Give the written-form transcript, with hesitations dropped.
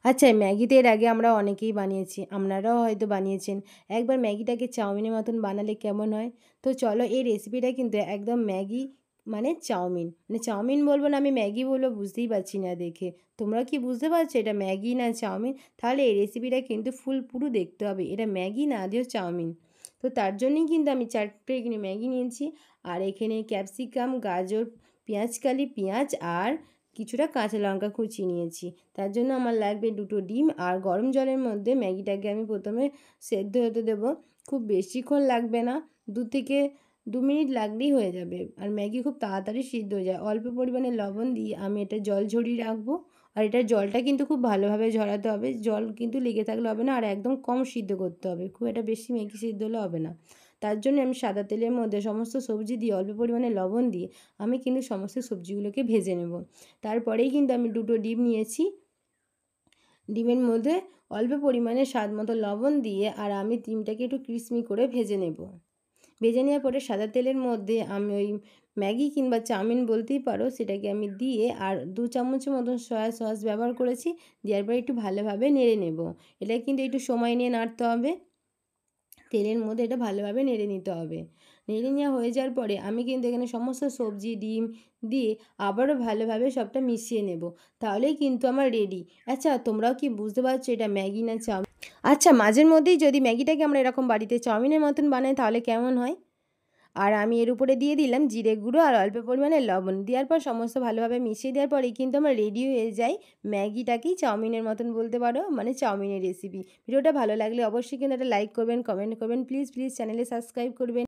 আচ্ছা, ম্যাগি তো এর আগে আমরা অনেকেই বানিয়েছি। আপনারাও হয়তো বানিয়েছেন। একবার ম্যাগিটাকে চাউমিনের মতন বানালে কেমন হয়? তো চলো এই রেসিপিটা কিন্তু একদম ম্যাগি মানে চাউমিন। মানে চাউমিন বলব না আমি ম্যাগি বলব বুঝতেই পারছি না দেখে। তোমরা কি বুঝতে পারছো এটা ম্যাগি না চাউমিন? তাহলে এই রেসিপিটা কিন্তু পুরো দেখতে হবে। এটা ম্যাগি না আদেও চাউমিন। তো তার জন্যই কিন্তু আমি ৪ টে এখানে ম্যাগি নিয়েছি। আর এখানে ক্যাপসিকাম, গাজর, পেঁয়াজকালি, পেঁয়াজ আর কিছুটা কাঁচা লঙ্কা কুচিয়ে নিয়েছি। তার জন্য আমার লাগবে 2টো ডিম আর গরম জলের মধ্যে ম্যাগিটাকে আমি প্রথমে সেদ্ধ হতে দেবো। খুব বেশিক্ষণ লাগবে না, 2 থেকে 2 মিনিট লাগলেই হয়ে যাবে। আর ম্যাগি খুব তাড়াতাড়ি সিদ্ধ হয়ে যায়। অল্প পরিমাণে লবণ দিয়ে আমি এটা জল ঝরিয়ে রাখবো। আর এটার জলটা কিন্তু খুব ভালোভাবে ঝরাতে হবে। জল কিন্তু লেগে থাকলে হবে না, আর একদম কম সিদ্ধ করতে হবে। খুব একটা বেশি ম্যাগি সিদ্ধ হলে হবে না। তার জন্য আমি সাদা তেলের মধ্যে সমস্ত সবজি দিয়ে অল্প পরিমাণে লবণ দিয়ে আমি কিন্তু সমস্ত সবজিগুলোকে ভেজে নেব। তারপরেই কিন্তু আমি 2টো ডিম নিয়েছি। ডিমের মধ্যে অল্প পরিমাণে স্বাদ মতো লবণ দিয়ে আর আমি ডিমটাকে একটু ক্রিস্পি করে ভেজে নেব। ভেজে নেওয়ার পরে সাদা তেলের মধ্যে আমি ওই ম্যাগি কিংবা চাউমিন বলতেই পারো সেটাকে আমি দিয়ে আর 2 চামচের মতন সয়া সস ব্যবহার করেছি। দেওয়ার পরে একটু ভালোভাবে নেড়ে নেব। এটা কিন্তু একটু সময় নিয়ে নাড়তে হবে। তেলের মধ্যে এটা ভালোভাবে নেড়ে নিতে হবে। নেড়ে নেওয়া হয়ে যাওয়ার পরে আমি কিন্তু এখানে সমস্ত সবজি, ডিম দিয়ে আবারও ভালোভাবে সবটা মিশিয়ে নেব। তাহলেই কিন্তু আমার রেডি। আচ্ছা, তোমরাও কি বুঝতে পারছো এটা ম্যাগি না চাউমিন? আচ্ছা, মাঝের মধ্যেই যদি ম্যাগিটাকে আমরা এরকম বাড়িতে চাউমিনের মতন বানাই তাহলে কেমন হয়? আর আমি এর উপরে দিয়ে দিলাম জিরে গুঁড়ো আর অল্প পরিমাণে লবণ। দেওয়ার পর সমস্ত ভালোভাবে মিশিয়ে দেওয়ার পরেই কিন্তু আমার রেডি হয়ে যায় ম্যাগিটাকেই চাউমিনের মতন বলতে পারো, মানে চাউমিনের রেসিপি। ভিডিওটা ভালো লাগলে অবশ্যই কিন্তু একটা লাইক করবেন, কমেন্ট করবেন। প্লিজ চ্যানেলে সাবস্ক্রাইব করবেন।